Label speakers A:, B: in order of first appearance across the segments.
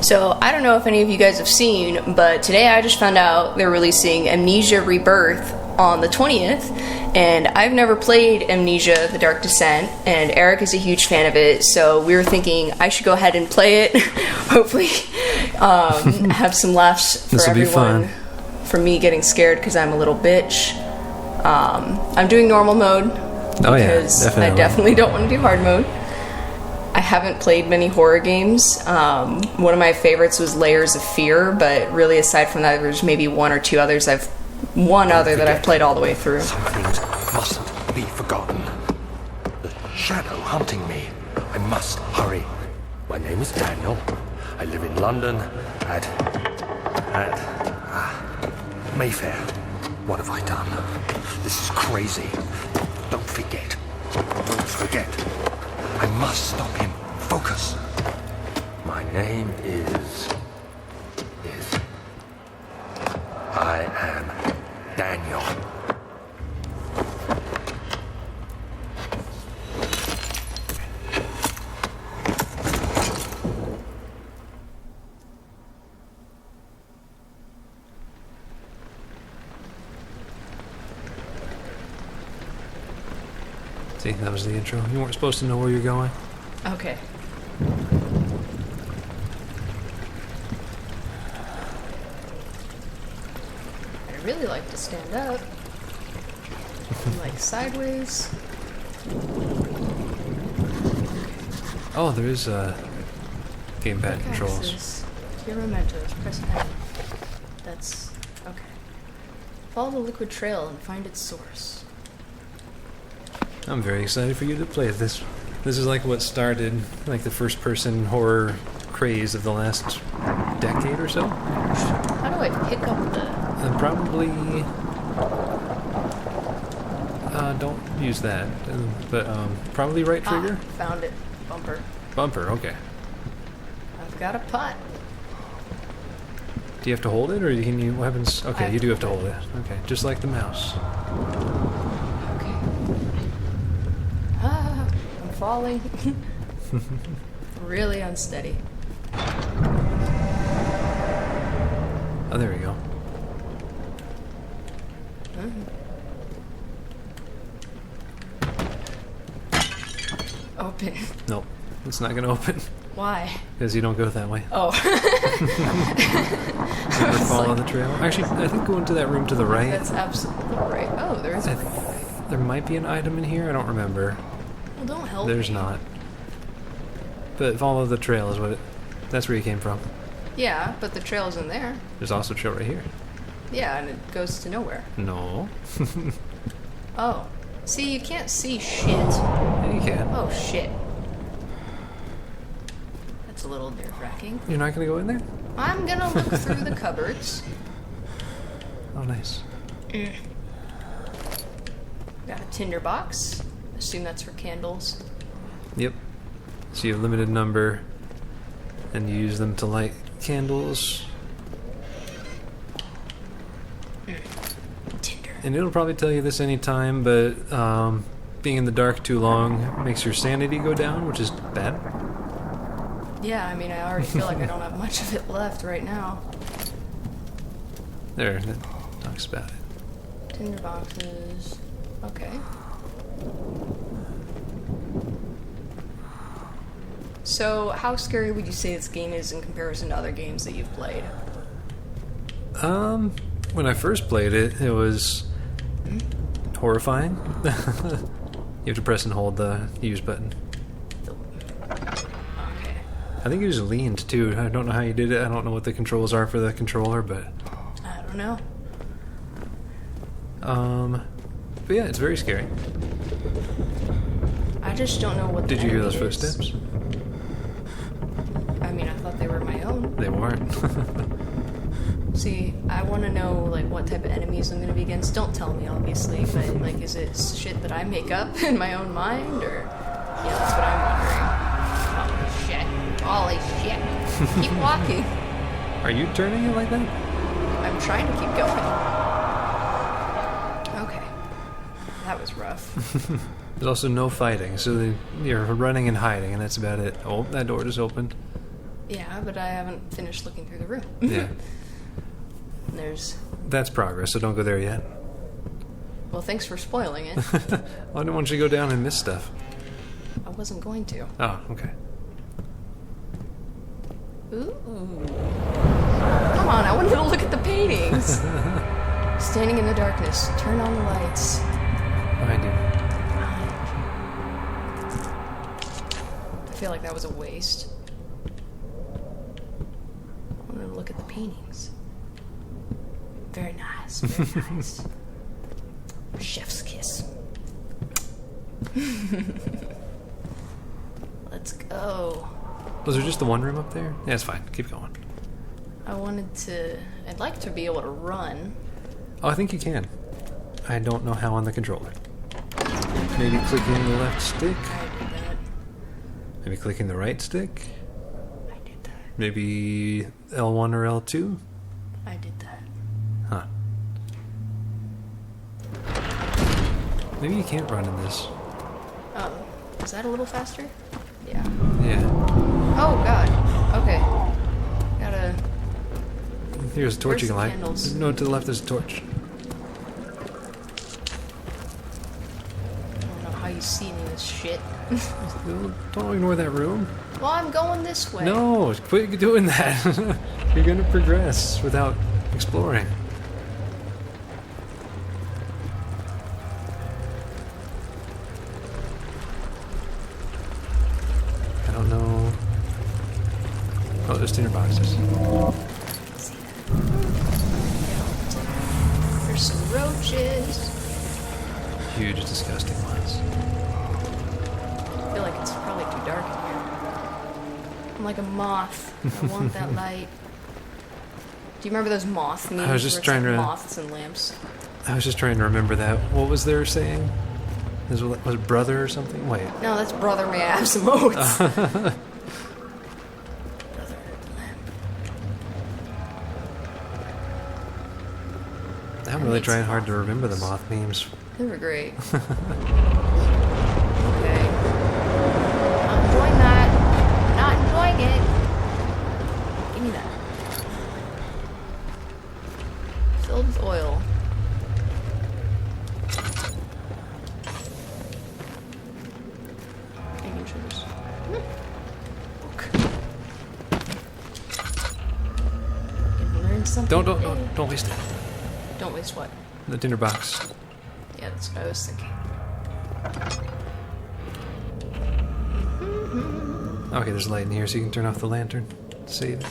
A: So, I don't know if any of you guys have seen, but today I just found out they're releasing Amnesia Rebirth on the 20th, and I've never played Amnesia The Dark Descent, and Erik is a huge fan of it, so we were thinking I should go ahead and play it, hopefully have some laughs for everyone. Be fun. For me getting scared because I'm a little bitch. I'm doing normal mode because I definitely don't want to do hard mode. I haven't played many horror games. One of my favorites was Layers of Fear, but really aside from that, there's maybe one or two others. That I've played all the way through.
B: Some things mustn't be forgotten. The shadow hunting me. I must hurry. My name is Daniel. I live in London at Mayfair. What have I done? This is crazy. Don't forget. Don't forget. I must stop him. Focus. My name is... I am Daniel.
C: See, that was the intro. You weren't supposed to know where you're going.
A: Okay. I really like to stand up. Like sideways.
C: Oh, there is gamepad controls.
A: Hero Mentos. Press N. That's okay. Follow the liquid trail and find its source.
C: I'm very excited for you to play this. This is like what started like the first-person horror craze of the last decade or so.
A: How do I pick up the...
C: Probably... don't use that. But probably right trigger?
A: Found it. Bumper.
C: Bumper, okay.
A: I've got a putt.
C: Do you have to hold it, or can you... What happens? Okay, you do have to hold it. Okay, just like the mouse.
A: I'm falling. Really unsteady.
C: Oh, there we go.
A: Open.
C: Nope, it's not gonna open.
A: Why?
C: Because you don't go that way.
A: Oh.
C: Never follow the trail. Actually, I think go into that room to the right.
A: That's absolutely right. Oh, there is a room.
C: There might be an item in here. I don't remember.
A: Well, don't help
C: There's
A: me.
C: not. But follow the trail is what it... That's where you came from.
A: Yeah, but the trail's in there.
C: There's also a trail right here.
A: Yeah, and it goes to nowhere.
C: No.
A: Oh. See, you can't see shit.
C: Yeah, you can.
A: Oh, shit. That's a little nerve-wracking.
C: You're not going to go in there?
A: I'm gonna look through the cupboards.
C: Oh, nice.
A: Got a tinder box. Assume that's for candles.
C: Yep. So you have a limited number, and you use them to light candles.
A: Tinder.
C: And it'll probably tell you this anytime, but being in the dark too long makes your sanity go down, which is bad.
A: Yeah, I mean, I already feel like I don't have much of it left right now.
C: There, that talks about it.
A: Tinder boxes. Okay. So, how scary would you say this game is in comparison to other games that you've played?
C: When I first played it, it was horrifying. You have to press and hold the use button.
A: Okay.
C: I think it was leaned too. I don't know how you did it. I don't know what the controls are for the controller, but...
A: I don't know.
C: But yeah, it's very scary.
A: I just don't know what the
C: Did you hear
A: enemy
C: those
A: is.
C: footsteps?
A: I mean, I thought they were my own.
C: They weren't.
A: See, I want to know, like, what type of enemies I'm going to be against. Don't tell me, obviously, but, like, is it shit that I make up in my own mind, or... Yeah, that's what I'm wondering. Holy shit. Holy shit. Keep walking.
C: Are you turning it like that?
A: I'm trying to keep going. Okay. That was rough.
C: There's also no fighting, so you're running and hiding, and that's about it. Oh, that door just opened.
A: Yeah, but I haven't finished looking through the room.
C: Yeah.
A: There's...
C: That's progress, so don't go there yet.
A: Well, thanks for spoiling it.
C: I didn't want you to go down and miss stuff.
A: I wasn't going to.
C: Oh, okay.
A: Ooh. Come on, I wanted to look at the paintings. Standing in the darkness, turn on the lights.
C: Behind you.
A: I feel like that was a waste. I wanted to look at the paintings. Very nice, very nice. Chef's kiss. Let's go.
C: Was there just the one room up there? Yeah, it's fine. Keep going.
A: I'd like to be able to run.
C: Oh, I think you can. I don't know how on the controller. Maybe clicking the left stick?
A: I did that.
C: Maybe clicking the right stick?
A: I did that.
C: Maybe L1 or L2?
A: I did that.
C: Huh. Maybe you can't run in this.
A: Oh, is that a little faster? Yeah.
C: Yeah.
A: Oh god. Okay. Gotta...
C: Here's a torch you can
A: Where's
C: light.
A: the candles?
C: No, to the left there's a torch.
A: I don't know how you see any of this shit.
C: Don't ignore that room.
A: Well, I'm going this way.
C: No, quit doing that. You're gonna progress without exploring. I don't know. Oh, there's tinner boxes.
A: There's some roaches.
C: Huge, disgusting ones.
A: I feel like it's probably too dark in here. I'm like a moth. I want that light. Do you remember those moth memes?
C: I was just
A: where it's
C: trying
A: like
C: to-
A: moths and lamps.
C: I was just trying to remember that. What was there saying? Was it brother or something? Wait.
A: No, that's brother. May I have some oats? Brother lamp.
C: I'm really trying hard to remember the moth memes.
A: They were great. Okay. Not enjoying that. Not enjoying it. Give me that. Filled with oil. Bacon sugars. Book. Can learn something.
C: Don't waste it.
A: Don't waste what?
C: The tinner box.
A: Yeah, that's what I was thinking.
C: Okay, there's light in here, so you can turn off the lantern. Save it.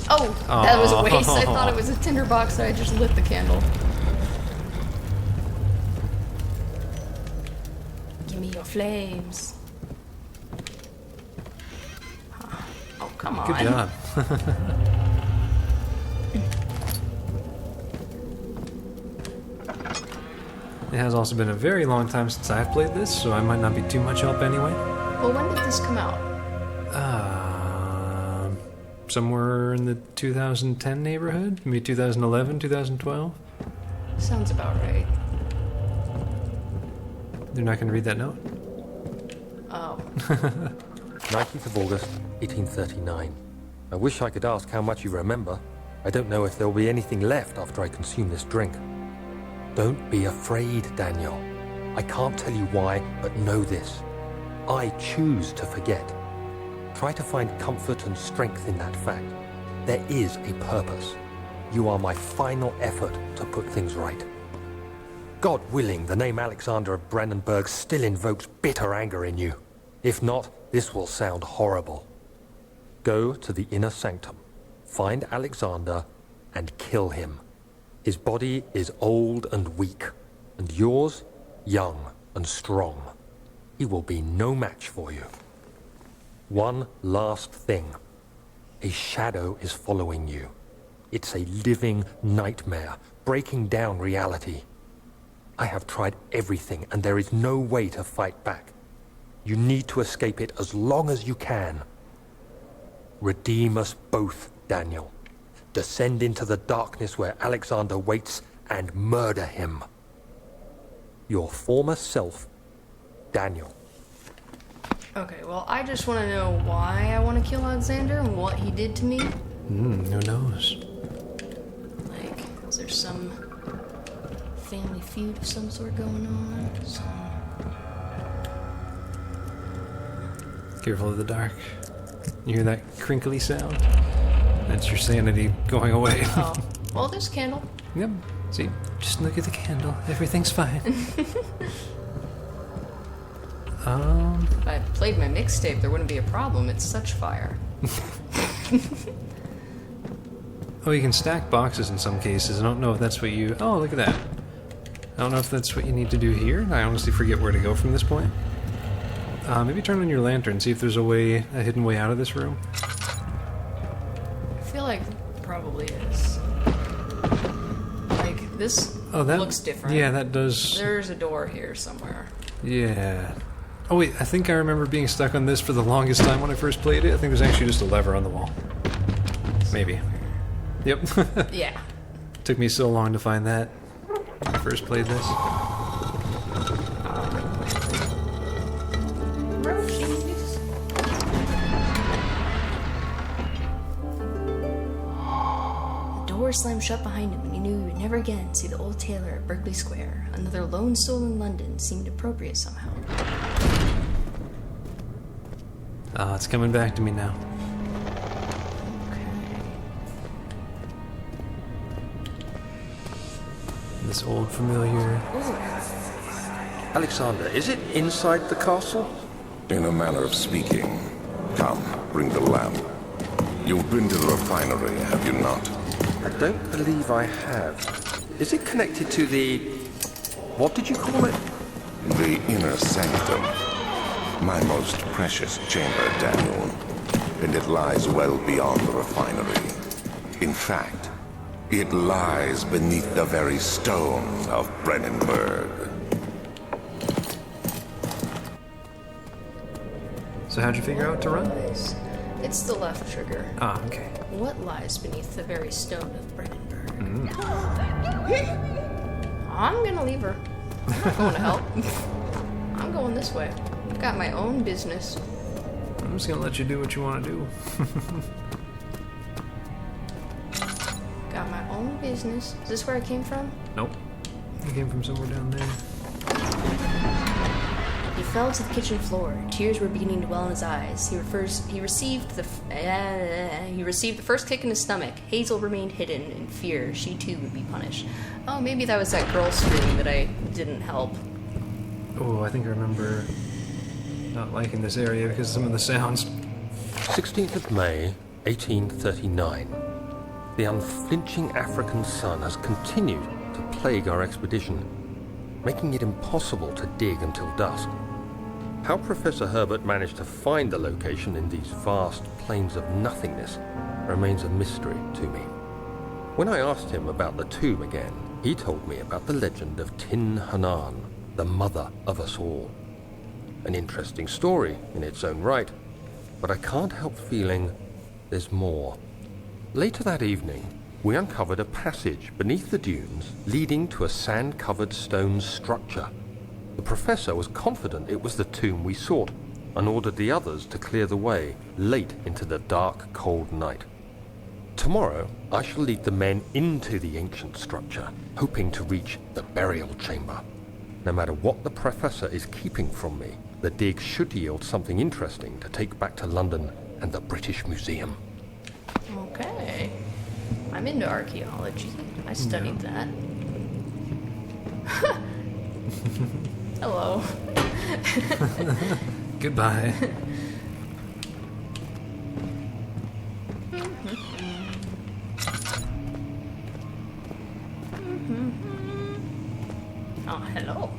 A: Oh, that was a waste. I thought it was a tinder box, so I just lit the candle. Give me your flames. Oh, come on.
C: Good job. It has also been a very long time since I've played this, so I might not be too much help anyway.
A: Well, when did this come out?
C: Somewhere in the 2010 neighborhood? Maybe 2011, 2012?
A: Sounds about right.
C: You're not going to read that note?
A: Oh.
B: 19th of August, 1839. I wish I could ask how much you remember. I don't know if there will be anything left after I consume this drink. Don't be afraid, Daniel. I can't tell you why, but know this. I choose to forget. Try to find comfort and strength in that fact. There is a purpose. You are my final effort to put things right. God willing, the name Alexander of Brandenburg still invokes bitter anger in you. If not, this will sound horrible. Go to the inner sanctum, find Alexander, and kill him. His body is old and weak, and yours, young and strong. He will be no match for you. One last thing. A shadow is following you. It's a living nightmare, breaking down reality. I have tried everything, and there is no way to fight back. You need to escape it as long as you can. Redeem us both, Daniel. Descend into the darkness where Alexander waits and murder him. Your former self, Daniel.
A: Okay, well, I just want to know why I want to kill Alexander and what he did to me.
C: Who knows?
A: Like, is there some family feud of some sort going on?
C: Careful of the dark. You hear that crinkly sound? That's your sanity going away.
A: Oh, well, there's a candle.
C: Yep. See, just look at the candle. Everything's fine.
A: If I played my mixtape, there wouldn't be a problem. It's such fire.
C: Oh, you can stack boxes in some cases. I don't know if that's what you... Oh, look at that. I don't know if that's what you need to do here. I honestly forget where to go from this point. Maybe turn on your lantern, see if there's a hidden way out of this room.
A: I feel like there probably is. Like, this looks different.
C: Yeah, that does...
A: There's a door here somewhere.
C: Yeah. Oh wait, I think I remember being stuck on this for the longest time when I first played it. I think there's actually just a lever on the wall. Maybe. Yep.
A: Yeah.
C: Took me so long to find that when I first played this.
A: The door slammed shut behind him, and he knew he would never again see the old tailor at Berkeley Square. Another lone soul in London seemed appropriate somehow.
C: Oh, it's coming back to me now. This old familiar.
B: Alexander, is it inside the castle?
D: In a manner of speaking. Come, bring the lamp. You've been to the refinery, have you not?
B: I don't believe I have. Is it connected to the... what did you call it?
D: The inner sanctum. My most precious chamber, Daniel. And it lies well beyond the refinery. In fact, it lies beneath the very stone of Brennenburg.
C: So how'd you figure out to run?
A: It's the left trigger.
C: Ah, okay.
A: What lies beneath the very stone of Brennenburg? I'm gonna leave her. I'm not going to help. I'm going this way. I've got my own business.
C: I'm just gonna let you do what you want to do.
A: Got my own business. Is this where I came from?
C: Nope. I came from somewhere down there.
A: He fell to the kitchen floor. Tears were beginning to well in his eyes. He received the first kick in his stomach. Hazel remained hidden in fear. She too would be punished. Oh, maybe that was that girl scream that I didn't help.
C: Oh, I think I remember not liking this area because of some of the sounds.
B: 16th of May, 1839. The unflinching African sun has continued to plague our expedition, making it impossible to dig until dusk. How Professor Herbert managed to find the location in these vast plains of nothingness remains a mystery to me. When I asked him about the tomb again, he told me about the legend of Tin Hanan, the mother of us all. An interesting story in its own right, but I can't help feeling there's more. Later that evening, we uncovered a passage beneath the dunes leading to a sand-covered stone structure. The professor was confident it was the tomb we sought and ordered the others to clear the way late into the dark, cold night. Tomorrow, I shall lead the men into the ancient structure, hoping to reach the burial chamber. No matter what the professor is keeping from me, the dig should yield something interesting to take back to London and the British Museum.
A: Okay. I'm into archaeology. I studied that. Hello.
C: Goodbye.
A: Oh, hello.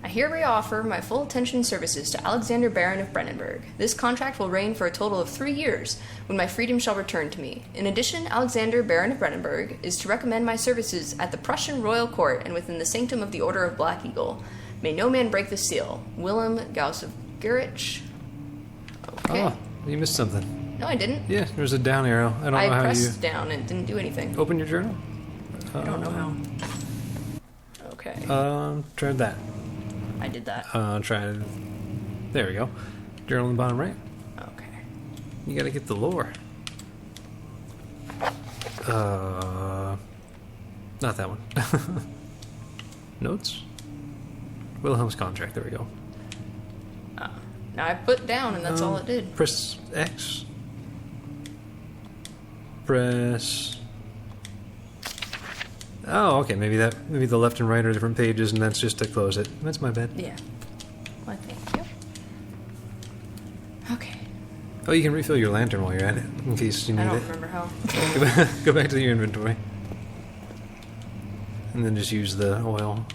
A: I hereby offer my full attention and services to Alexander Baron of Brennenburg. This contract will reign for a total of 3 years, when my freedom shall return to me. In addition, Alexander Baron of Brennenburg is to recommend my services at the Prussian Royal Court and within the sanctum of the Order of Black Eagle. May no man break the seal. Willem Gauss of Gerich. Okay.
C: Oh, you missed something.
A: No, I didn't.
C: Yeah, there's a down arrow. I don't know how you...
A: I pressed down and it didn't do anything.
C: Open your journal?
A: I don't know how. Okay.
C: Try that.
A: I did that.
C: Try There we go. Journal in the bottom right.
A: Okay.
C: You gotta get the lore. Not that one. Notes? Wilhelm's contract, there we go.
A: Now I put down and that's all it did.
C: Press X. Press... Oh, okay, maybe the left and right are different pages and that's just to close it. That's my bad.
A: Yeah. Well, thank you. Okay.
C: Oh, you can refill your lantern while you're at it, in case you need
A: I don't
C: it.
A: remember how.
C: Go back to your inventory. And then just use the oil.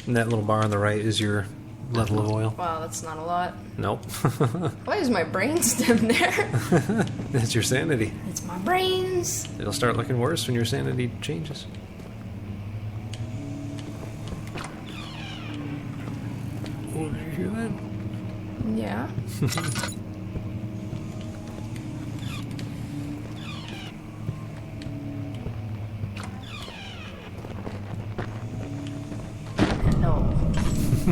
C: And that little bar on the right is your level of oil.
A: Wow, that's not a lot.
C: Nope.
A: Why is my brainstem there?
C: That's your sanity.
A: It's my brains.
C: It'll start looking worse when your sanity changes. Oh, did you hear that?
A: Yeah. No.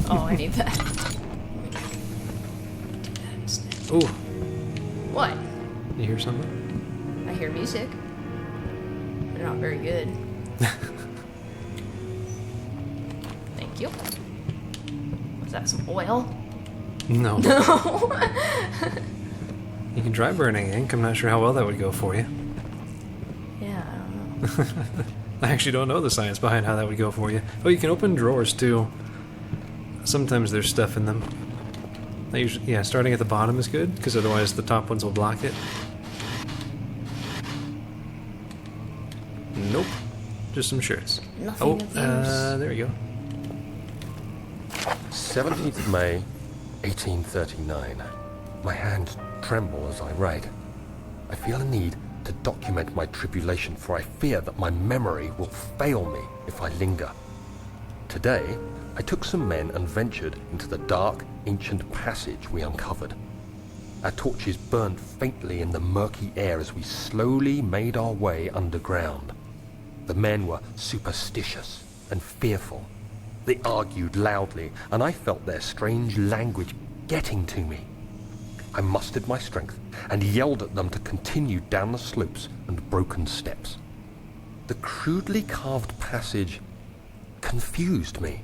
A: Oh, I need that.
C: Ooh,
A: What?
C: you hear something?
A: I hear music. They're not very good. Thank you. Was that some oil?
C: No.
A: No.
C: You can try burning ink. I'm not sure how well that would go for you.
A: Yeah, I don't know.
C: I actually don't know the science behind how that would go for you. Oh, you can open drawers too. Sometimes there's stuff in them. I usually, yeah, starting at the bottom is good, because otherwise the top ones will block it. Nope. Just some shirts.
A: Nothing of use.
C: There we go.
B: 17th of May, 1839. My hands tremble as I write. I feel a need to document my tribulation, for I fear that my memory will fail me if I linger. Today, I took some men and ventured into the dark, ancient passage we uncovered. Our torches burned faintly in the murky air as we slowly made our way underground. The men were superstitious and fearful. They argued loudly, and I felt their strange language getting to me. I mustered my strength and yelled at them to continue down the slopes and broken steps. The crudely carved passage confused me.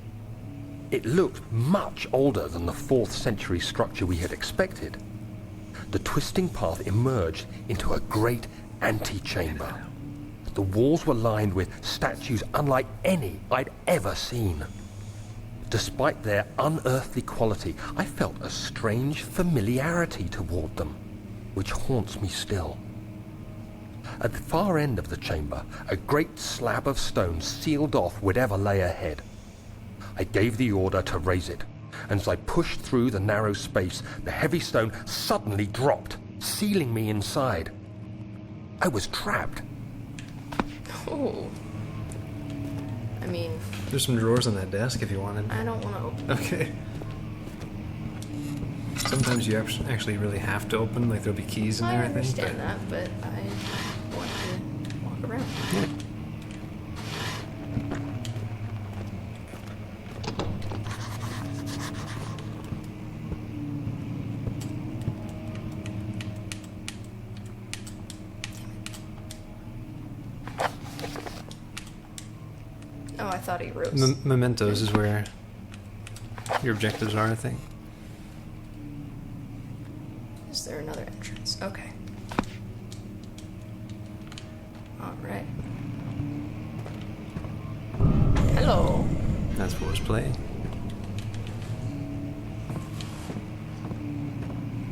B: It looked much older than the 4th century structure we had expected. The twisting path emerged into a great antechamber. The walls were lined with statues unlike any I'd ever seen. Despite their unearthly quality, I felt a strange familiarity toward them, which haunts me still. At the far end of the chamber, a great slab of stone sealed off whatever lay ahead. I gave the order to raise it, and as I pushed through the narrow space, the heavy stone suddenly dropped, sealing me inside. I was trapped.
A: Oh. I mean,
C: There's some drawers on that desk if you wanted.
A: I don't want to open.
C: Okay. Sometimes you actually really have to open, like there'll be keys in there,
A: I
C: I think.
A: understand that, but I want to walk around.
C: Yeah.
A: Oh, I thought he rose.
C: Mementos is where your objectives are, I think.
A: Is there another entrance? Okay. Alright. Hello.
C: That's what was playing.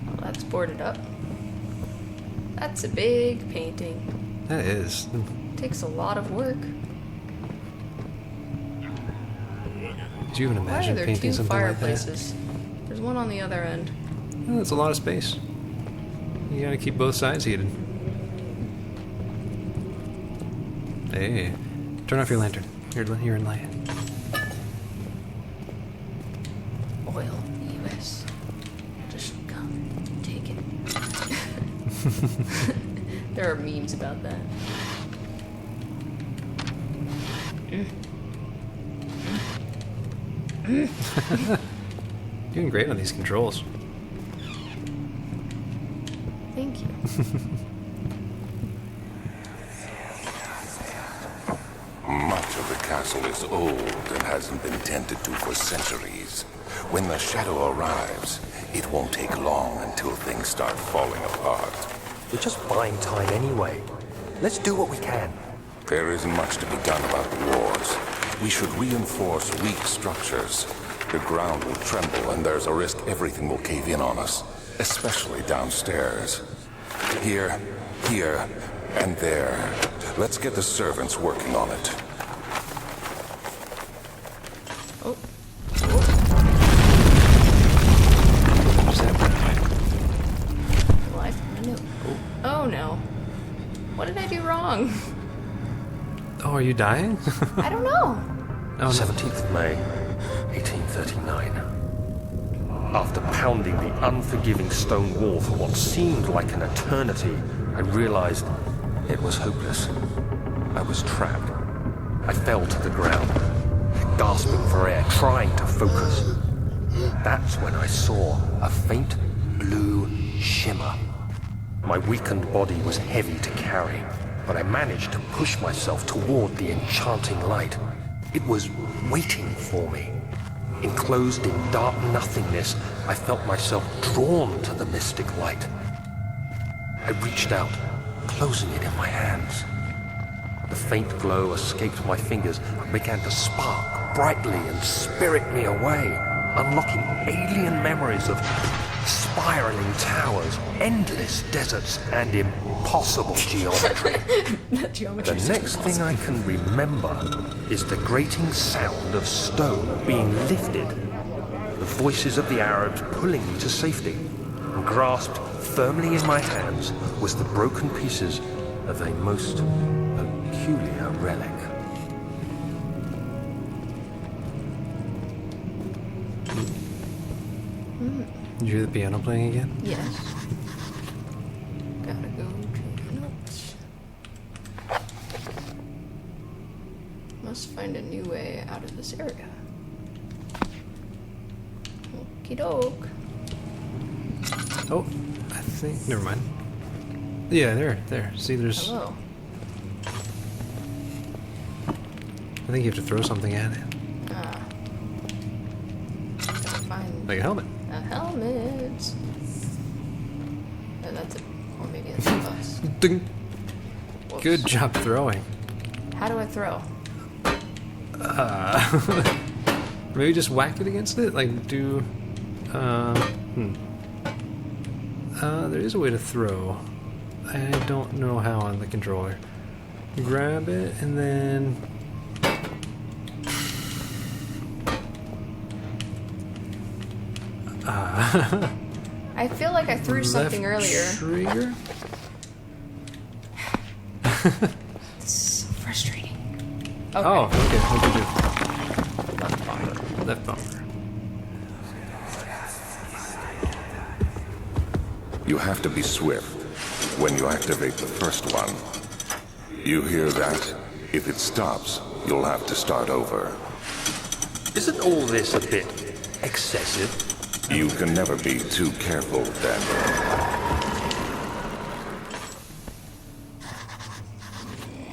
A: Well, that's boarded up. That's a big painting.
C: That is.
A: Takes a lot of work.
C: Could you even
A: Why are
C: imagine
A: there
C: painting
A: two
C: something like that?
A: fireplaces? There's one on the other end.
C: Oh, that's a lot of space. You gotta keep both sides heated. Hey, turn off your lantern. You're in light.
A: Oil, US. Just come, take it. There are memes about that.
C: Doing great on these controls.
A: Thank you.
D: Much of the castle is old and hasn't been tended to for centuries. When the shadow arrives, it won't take long until things start falling apart.
B: We're just buying time anyway. Let's do what we can.
D: There isn't much to be done about the walls. We should reinforce weak structures. The ground will tremble and there's a risk everything will cave in on us, especially downstairs. Here, and there. Let's get the servants working on it.
A: Oh.
C: What's happening?
A: Well, I found a note. Oh no. What did I do wrong?
C: Oh, are you dying?
A: I don't know.
C: Oh, no.
B: 17th of May, 1839. After pounding the unforgiving stone wall for what seemed like an eternity, I realized it was hopeless. I was trapped. I fell to the ground, gasping for air, trying to focus. That's when I saw a faint blue shimmer. My weakened body was heavy to carry, but I managed to push myself toward the enchanting light. It was waiting for me. Enclosed in dark nothingness, I felt myself drawn to the mystic light. I reached out, closing it in my hands. The faint glow escaped my fingers and began to spark brightly and spirit me away, unlocking alien memories of spiraling towers, endless deserts, and impossible geometry. The next thing I can remember is the grating sound of stone being lifted, the voices of the Arabs pulling me to safety, and grasped firmly in my hands was the broken pieces of a most peculiar relic.
C: Did you hear the piano playing again?
A: Yes. Gotta go to the notes. Must find a new way out of this area. Okie doke.
C: Oh, I think. Never mind. Yeah, there. See, there's.
A: Hello.
C: I think you have to throw something at it.
A: Gotta find
C: Like a helmet.
A: a helmet. Oh, that's it. Or maybe it's a bus.
C: Ding.
A: Whoops.
C: Good job throwing.
A: How do I throw?
C: Maybe just whack it against it? Like, do... there is a way to throw. I don't know how on the controller. Grab it, and then...
A: I feel like I threw something earlier.
C: Trigger?
A: It's so frustrating. Okay.
C: Oh, okay. What did you do? Left bumper.
D: You have to be swift when you activate the first one. You hear that? If it stops, you'll have to start over.
B: Isn't all this a bit excessive?
D: You can never be too careful, Daniel.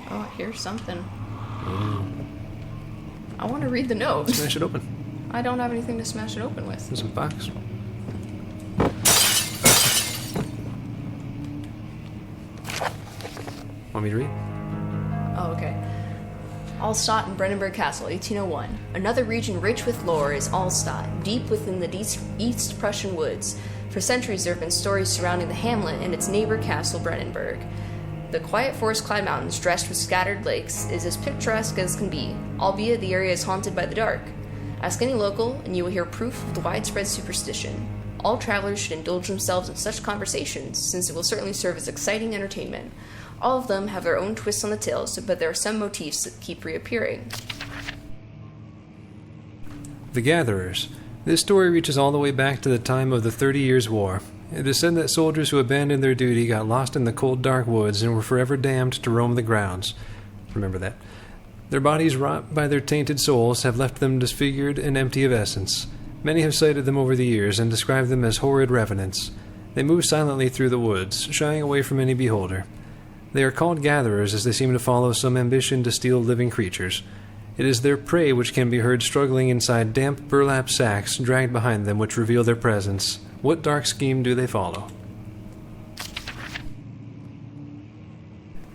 A: Oh, I hear something. I want to read the note.
C: Smash it open.
A: I don't have anything to smash it open with.
C: There's a box. Want me to read?
A: Oh, okay. Allstadt and Brennenburg Castle, 1801. Another region rich with lore is Allstadt, deep within the East Prussian woods. For centuries there have been stories surrounding the hamlet and its neighbor castle, Brennenburg. The quiet forest-clad mountains, dressed with scattered lakes, is as picturesque as can be, albeit the area is haunted by the dark. Ask any local, and you will hear proof of the widespread superstition. All travelers should indulge themselves in such conversations, since it will certainly serve as exciting entertainment. All of them have their own twists on the tales, but there are some motifs that keep reappearing.
C: The Gatherers. This story reaches all the way back to the time of the 30 Years' War. It is said that soldiers who abandoned their duty got lost in the cold, dark woods and were forever damned to roam the grounds. Remember that. Their bodies, wrought by their tainted souls, have left them disfigured and empty of essence. Many have cited them over the years and described them as horrid revenants. They move silently through the woods, shying away from any beholder. They are called gatherers as they seem to follow some ambition to steal living creatures. It is their prey which can be heard struggling inside damp burlap sacks dragged behind them which reveal their presence. What dark scheme do they follow?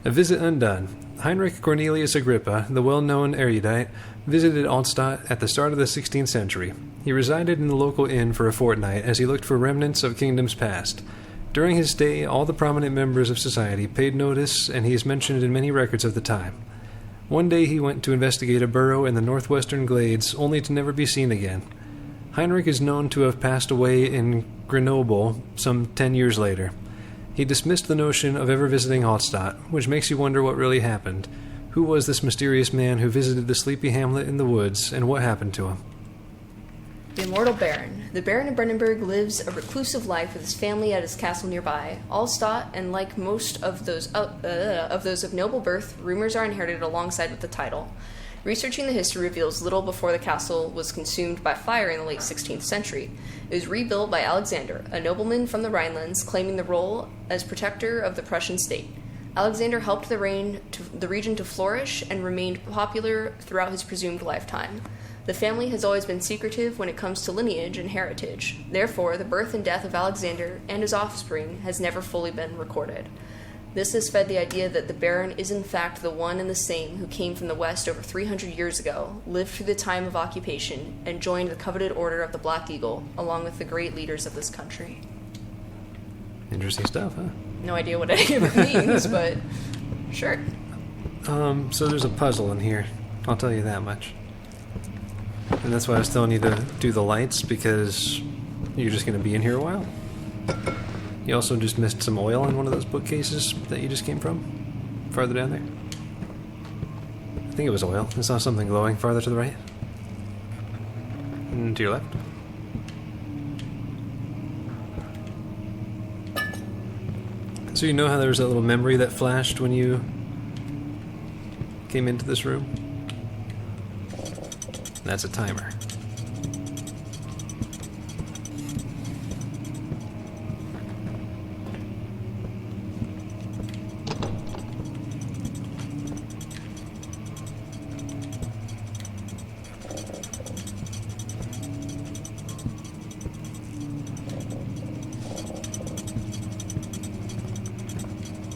C: A visit undone. Heinrich Cornelius Agrippa, the well-known erudite, visited Altstadt at the start of the 16th century. He resided in the local inn for a fortnight as he looked for remnants of kingdoms past. During his stay, all the prominent members of society paid notice, and he is mentioned in many records of the time. One day he went to investigate a burrow in the northwestern glades, only to never be seen again. Heinrich is known to have passed away in Grenoble some 10 years later. He dismissed the notion of ever visiting Altstadt, which makes you wonder what really happened. Who was this mysterious man who visited the sleepy hamlet in the woods, and what happened to him?
A: The Immortal Baron. The Baron of Brandenburg lives a reclusive life with his family at his castle nearby. Altstadt, and like most of those of noble birth, rumors are inherited alongside with the title. Researching the history reveals little before the castle was consumed by fire in the late 16th century. It was rebuilt by Alexander, a nobleman from the Rhinelands, claiming the role as protector of the Prussian state. Alexander helped the region to flourish and remained popular throughout his presumed lifetime. The family has always been secretive when it comes to lineage and heritage. Therefore, the birth and death of Alexander and his offspring has never fully been recorded. This has fed the idea that the Baron is in fact the one and the same who came from the West over 300 years ago, lived through the time of occupation, and joined the coveted Order of the Black Eagle, along with the great leaders of this country.
C: Interesting stuff, huh?
A: No idea what any of it means, but sure.
C: So there's a puzzle in here. I'll tell you that much. And that's why I was telling you to do the lights, because you're just going to be in here a while. You also just missed some oil in one of those bookcases that you just came from, farther down there. I think it was oil. I saw something glowing farther to the right. And to your left. So you know how there was that little memory that flashed when you came into this room? That's a timer.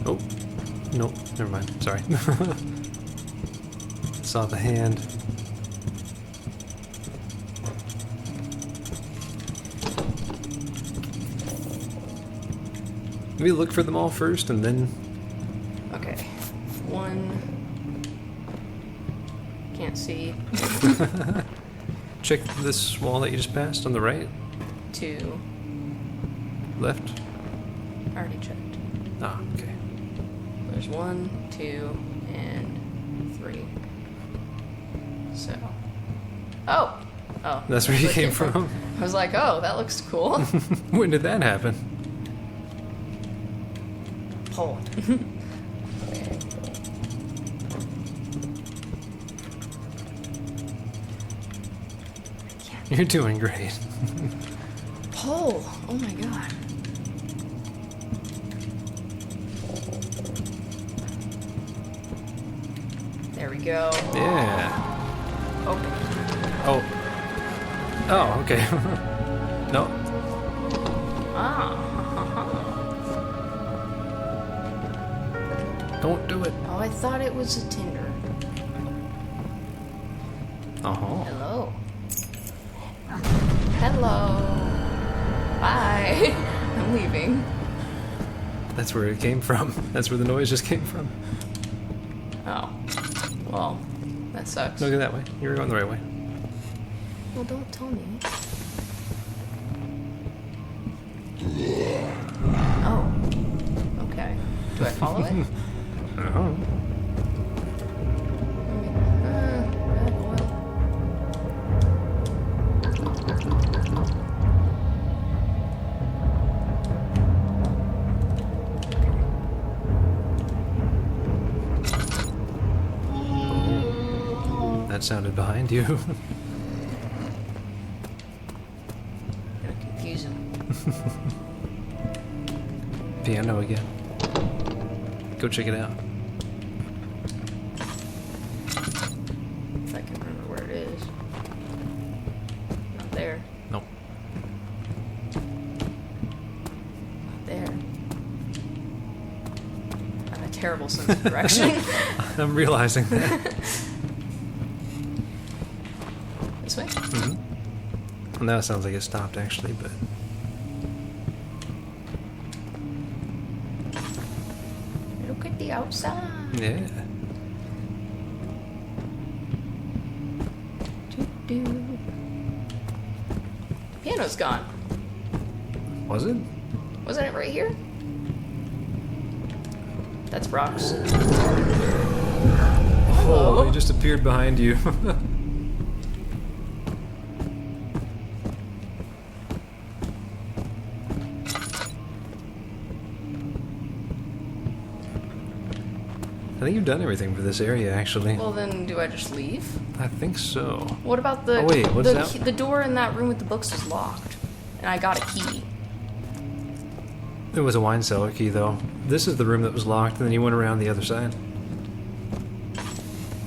C: Oh, no, never mind. Sorry. Saw the hand. Maybe look for them all first and then...
A: Okay. One. Can't see.
C: Check this wall that you just passed on the right.
A: 2.
C: Left.
A: Already checked.
C: Ah, okay.
A: There's 1, 2, and 3. So. Oh! Oh.
C: That's where you came from?
A: I was like, oh, that looks cool.
C: When did that happen?
A: Pull. Okay.
C: You're doing great.
A: Pull! Oh my god. There we go.
C: Yeah.
A: Open.
C: Oh. Oh, okay. No.
A: Ah.
C: Don't do it.
A: Oh, I thought it was a Tinder.
C: Uh-huh.
A: Hello. Hello. Bye. I'm leaving.
C: That's where it came from. That's where the noise just came from.
A: Oh. Well, that sucks.
C: Look at that way. You were going the right way.
A: Well, don't tell me. Oh. Okay. Do I follow it?
C: Uh-huh.
A: Red oil.
C: That sounded behind you. Piano again. Go check it out.
A: If I can remember where it is. Not there.
C: Nope.
A: Not there. I have a terrible sense of direction.
C: I'm realizing that.
A: This way?
C: Mm-hmm. Well, now it sounds like it stopped, actually, but...
A: Look at the outside.
C: Yeah.
A: Doo-doo. Piano's gone.
C: Was it?
A: Wasn't it right here? That's rocks.
C: Oh, he just appeared behind you. I think you've done everything for this area, actually.
A: Well, then do I just leave?
C: I think so.
A: What about the...
C: Oh, wait, what's that?
A: The door in that room with the books is locked. And I got a key.
C: It was a wine cellar key, though. This is the room that was locked, and then you went around the other side.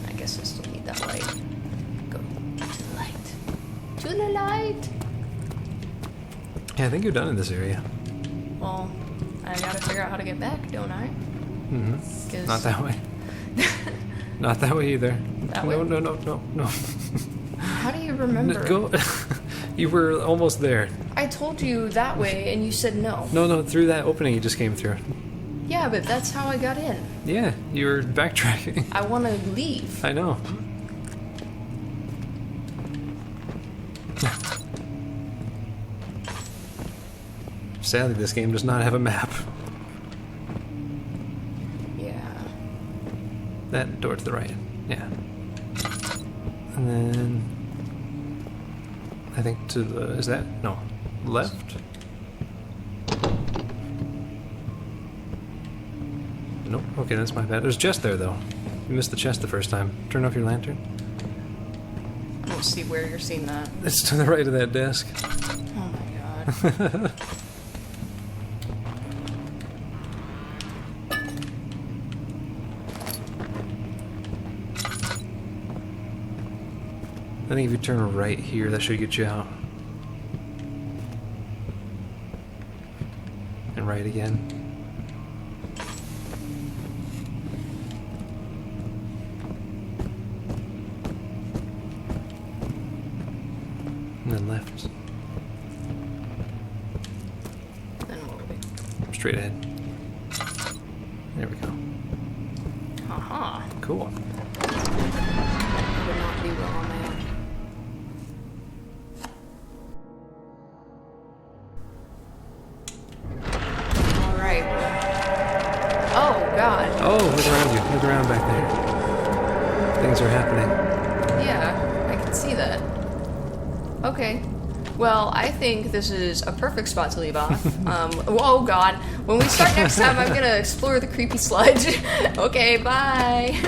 A: I guess I still need that light. Go to the light. To the light!
C: Yeah, I think you're done in this area.
A: Well, I gotta figure out how to get back, don't I?
C: Mm-hmm. Not that way. Not that way either.
A: That
C: no,
A: way?
C: No.
A: How do you remember?
C: Go. You were almost there.
A: I told you that way, and you said no.
C: No, through that opening you just came through.
A: Yeah, but that's how I got in.
C: Yeah, you were backtracking.
A: I want to leave.
C: I know. Sadly, this game does not have a map.
A: Yeah.
C: That door to the right. Yeah. And then... I think to the... Is that? No. Left? Nope. Okay, that's my bad. There's a chest there, though. You missed the chest the first time. Turn off your lantern.
A: I don't see where you're seeing that.
C: It's to the right of that desk.
A: Oh my god.
C: I think if you turn right here, that should get you out. And right again. And then left.
A: Then what would we...
C: Straight ahead. There we go.
A: Haha.
C: Cool.
A: I would not be well on my own. Alright. Oh, God.
C: Oh, look around you. Look around back there. Things are happening.
A: Yeah, I can see that. Okay. Well, I think this is a perfect spot to leave off. Oh god. When we start next time, I'm gonna explore the creepy sludge. Okay, bye.